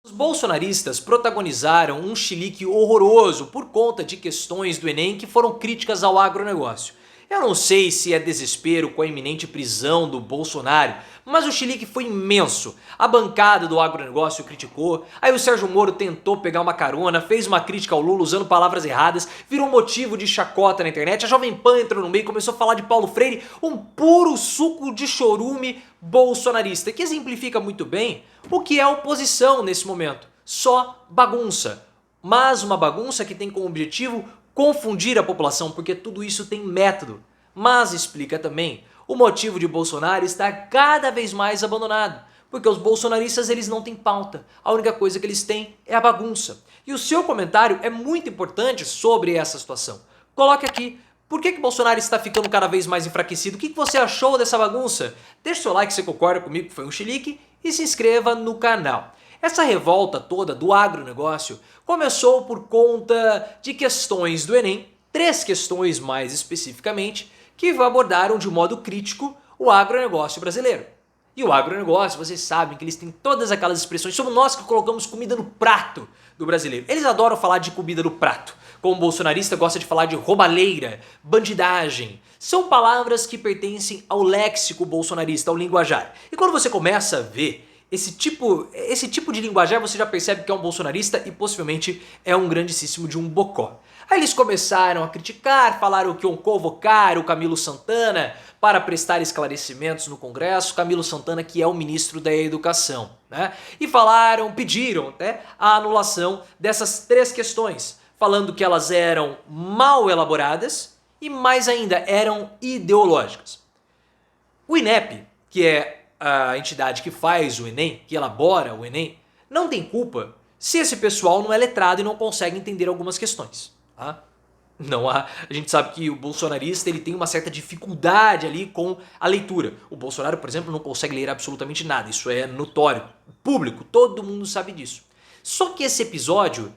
Os bolsonaristas protagonizaram um chilique horroroso por conta de questões do Enem que foram críticas ao agronegócio. Eu não sei se é desespero com a iminente prisão do Bolsonaro, mas o chilique foi imenso. A bancada do agronegócio criticou, aí o Sérgio Moro tentou pegar uma carona, fez uma crítica ao Lula usando palavras erradas, virou motivo de chacota na internet, a Jovem Pan entrou no meio e começou a falar de Paulo Freire, um puro suco de chorume bolsonarista, que exemplifica muito bem o que é oposição nesse momento. Só bagunça. Mas uma bagunça que tem como objetivo confundir a população, porque tudo isso tem método. Mas explica também o motivo de Bolsonaro estar cada vez mais abandonado. Porque os bolsonaristas eles não têm pauta. A única coisa que eles têm é a bagunça. E o seu comentário é muito importante sobre essa situação. Coloque aqui. Por que Bolsonaro está ficando cada vez mais enfraquecido? O que você achou dessa bagunça? Deixe seu like se você concorda comigo que foi um chilique e se inscreva no canal. Essa revolta toda do agronegócio começou por conta de questões do Enem, 3 questões mais especificamente, que abordaram de modo crítico o agronegócio brasileiro. E o agronegócio, vocês sabem que eles têm todas aquelas expressões, somos nós que colocamos comida no prato do brasileiro. Eles adoram falar de comida no prato. Como bolsonarista gosta de falar de roubalheira, bandidagem. São palavras que pertencem ao léxico bolsonarista, ao linguajar. E quando você começa a ver esse tipo de linguajar, você já percebe que é um bolsonarista e possivelmente é um grandíssimo de um bocó. Aí eles começaram a criticar, falaram que iam convocar o Camilo Santana para prestar esclarecimentos no Congresso, Camilo Santana que é o ministro da Educação, né? E pediram até a anulação dessas 3 questões, falando que elas eram mal elaboradas e mais ainda eram ideológicas. O INEP, que é a entidade que faz o Enem, que elabora o Enem, não tem culpa se esse pessoal não é letrado e não consegue entender algumas questões. Tá? Não há, a gente sabe que o bolsonarista ele tem uma certa dificuldade ali com a leitura. O Bolsonaro, por exemplo, não consegue ler absolutamente nada, isso é notório, público, todo mundo sabe disso. Só que esse episódio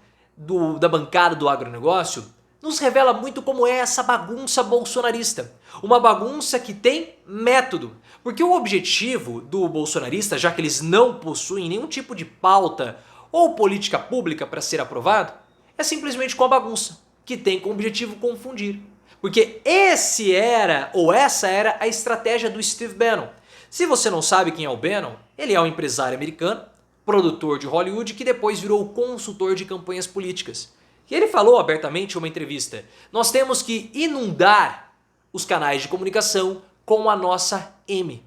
da bancada do agronegócio nos revela muito como é essa bagunça bolsonarista. Uma bagunça que tem método. Porque o objetivo do bolsonarista, já que eles não possuem nenhum tipo de pauta ou política pública para ser aprovado, é simplesmente com a bagunça, que tem como objetivo confundir. Porque essa era a estratégia do Steve Bannon. Se você não sabe quem é o Bannon, ele é um empresário americano, produtor de Hollywood, que depois virou consultor de campanhas políticas. E ele falou abertamente em uma entrevista: nós temos que inundar os canais de comunicação com a nossa M.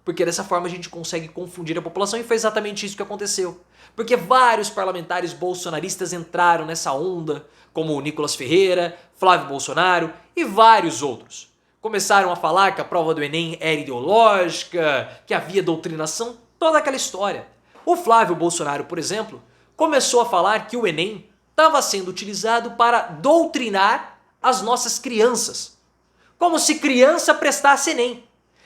Porque dessa forma a gente consegue confundir a população e foi exatamente isso que aconteceu. Porque vários parlamentares bolsonaristas entraram nessa onda, como o Nicolas Ferreira, Flávio Bolsonaro e vários outros. Começaram a falar que a prova do Enem era ideológica, que havia doutrinação, toda aquela história. O Flávio Bolsonaro, por exemplo, começou a falar que o Enem estava sendo utilizado para doutrinar as nossas crianças. Como se criança prestasse Enem.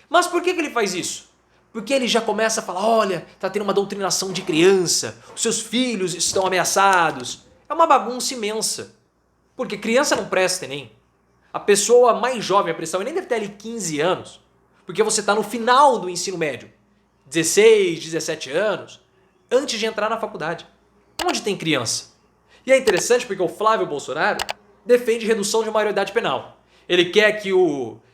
Mas por que ele faz isso? Porque ele já começa a falar, olha, está tendo uma doutrinação de criança, os seus filhos estão ameaçados. É uma bagunça imensa. Porque criança não presta Enem. A pessoa mais jovem a prestar o Enem deve ter ali 15 anos. Porque você está no final do ensino médio. 16, 17 anos, antes de entrar na faculdade. Onde tem criança? E é interessante porque o Flávio Bolsonaro defende redução de maioridade penal. Ele quer que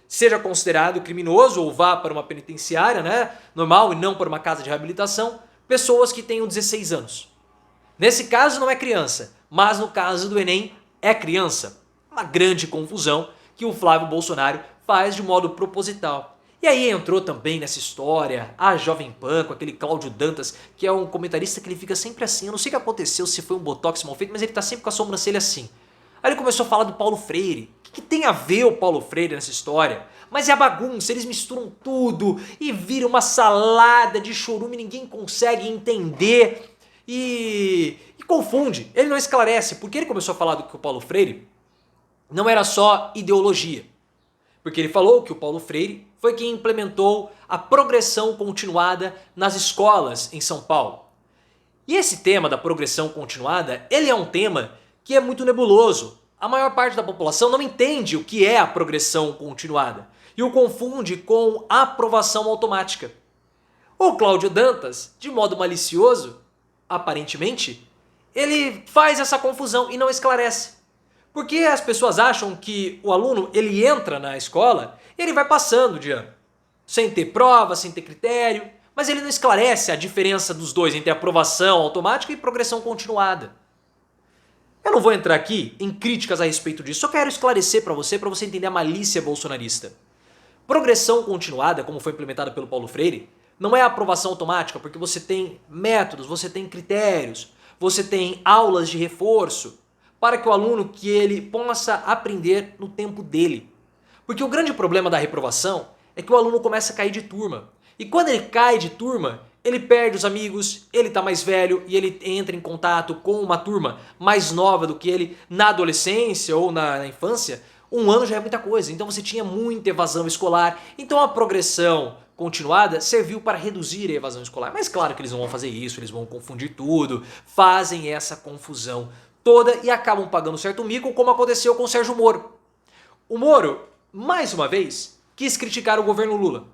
seja considerado criminoso ou vá para uma penitenciária, né, normal e não para uma casa de reabilitação, pessoas que tenham 16 anos. Nesse caso não é criança, mas no caso do Enem é criança. Uma grande confusão que o Flávio Bolsonaro faz de modo proposital. E aí entrou também nessa história a Jovem Pan com aquele Cláudio Dantas, que é um comentarista que ele fica sempre assim. Eu não sei o que aconteceu, se foi um botox mal feito, mas ele tá sempre com a sobrancelha assim. Aí ele começou a falar do Paulo Freire. O que tem a ver o Paulo Freire nessa história? Mas é a bagunça, eles misturam tudo e vira uma salada de chorume, ninguém consegue entender e confunde. Ele não esclarece, porque ele começou a falar do que o Paulo Freire não era só ideologia. Porque ele falou que o Paulo Freire foi quem implementou a progressão continuada nas escolas em São Paulo. E esse tema da progressão continuada, ele é um tema que é muito nebuloso. A maior parte da população não entende o que é a progressão continuada e o confunde com aprovação automática. O Cláudio Dantas, de modo malicioso, aparentemente, ele faz essa confusão e não esclarece. Porque as pessoas acham que o aluno ele entra na escola e ele vai passando de ano, sem ter prova, sem ter critério, mas ele não esclarece a diferença dos dois entre aprovação automática e progressão continuada. Eu não vou entrar aqui em críticas a respeito disso, só quero esclarecer para você entender a malícia bolsonarista. Progressão continuada, como foi implementada pelo Paulo Freire, não é aprovação automática, porque você tem métodos, você tem critérios, você tem aulas de reforço para que o aluno que ele possa aprender no tempo dele. Porque o grande problema da reprovação é que o aluno começa a cair de turma. E quando ele cai de turma, ele perde os amigos, ele está mais velho e ele entra em contato com uma turma mais nova do que ele na adolescência ou na infância. Um ano já é muita coisa, então você tinha muita evasão escolar. Então a progressão continuada serviu para reduzir a evasão escolar. Mas claro que eles não vão fazer isso, eles vão confundir tudo, fazem essa confusão toda e acabam pagando certo mico, como aconteceu com o Sérgio Moro. O Moro, mais uma vez, quis criticar o governo Lula.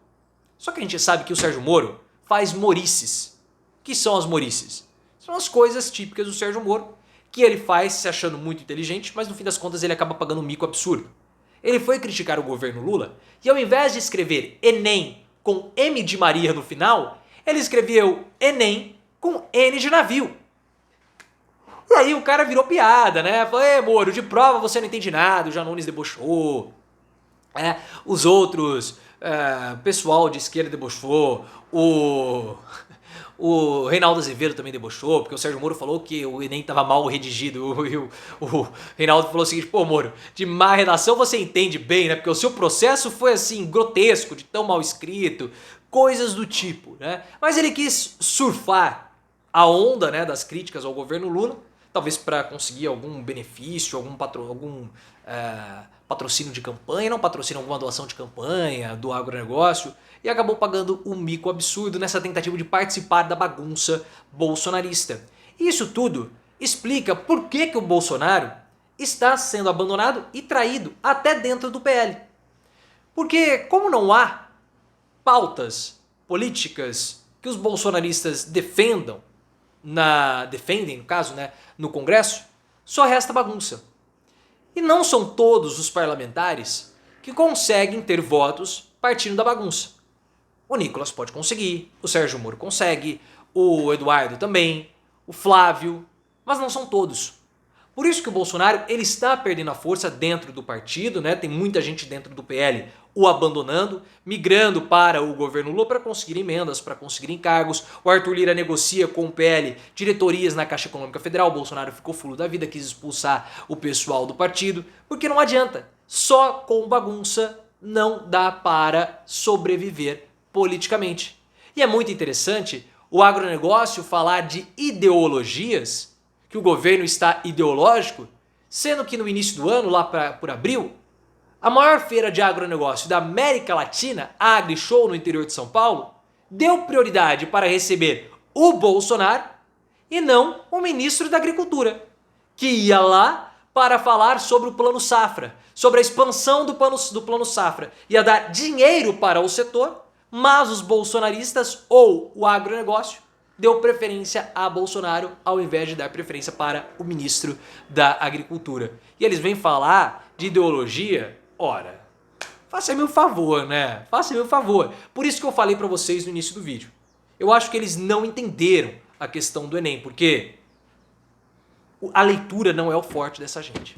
Só que a gente sabe que o Sérgio Moro faz morices. O que são as morices? São as coisas típicas do Sérgio Moro, que ele faz se achando muito inteligente, mas no fim das contas ele acaba pagando um mico absurdo. Ele foi criticar o governo Lula e ao invés de escrever Enem com M de Maria no final, ele escreveu Enem com N de navio. E aí o cara virou piada, né? Falou, Moro, de prova você não entende nada, o Janones debochou, os outros, pessoal de esquerda debochou, o Reinaldo Azevedo também debochou, porque o Sérgio Moro falou que o Enem estava mal redigido. O Reinaldo falou o seguinte, pô Moro, de má redação você entende bem, né? Porque o seu processo foi assim, grotesco, de tão mal escrito, coisas do tipo, né? Mas ele quis surfar a onda, né, das críticas ao governo Lula, talvez para conseguir algum benefício, algum patrocínio de campanha, não patrocínio, alguma doação de campanha do agronegócio, e acabou pagando um mico absurdo nessa tentativa de participar da bagunça bolsonarista. E isso tudo explica por que o Bolsonaro está sendo abandonado e traído até dentro do PL. Porque como não há pautas políticas que os bolsonaristas defendem, no caso, né, no Congresso, só resta bagunça. E não são todos os parlamentares que conseguem ter votos partindo da bagunça. O Nicolas pode conseguir, o Sérgio Moro consegue, o Eduardo também, o Flávio, mas não são todos. Por isso que o Bolsonaro ele está perdendo a força dentro do partido, né? Tem muita gente dentro do PL o abandonando, migrando para o governo Lula para conseguir emendas, para conseguir encargos. O Arthur Lira negocia com o PL diretorias na Caixa Econômica Federal. O Bolsonaro ficou fulo da vida, quis expulsar o pessoal do partido, porque não adianta. Só com bagunça não dá para sobreviver politicamente. E é muito interessante o agronegócio falar de ideologias, que o governo está ideológico, sendo que no início do ano, lá por abril, a maior feira de agronegócio da América Latina, a AgriShow no interior de São Paulo, deu prioridade para receber o Bolsonaro e não o ministro da Agricultura, que ia lá para falar sobre o Plano Safra, sobre a expansão do Plano Safra, ia dar dinheiro para o setor, mas os bolsonaristas ou o agronegócio deu preferência a Bolsonaro ao invés de dar preferência para o ministro da Agricultura. E eles vêm falar de ideologia, ora, faça-me um favor, né? Faça-me um favor. Por isso que eu falei para vocês no início do vídeo. Eu acho que eles não entenderam a questão do Enem, porque a leitura não é o forte dessa gente.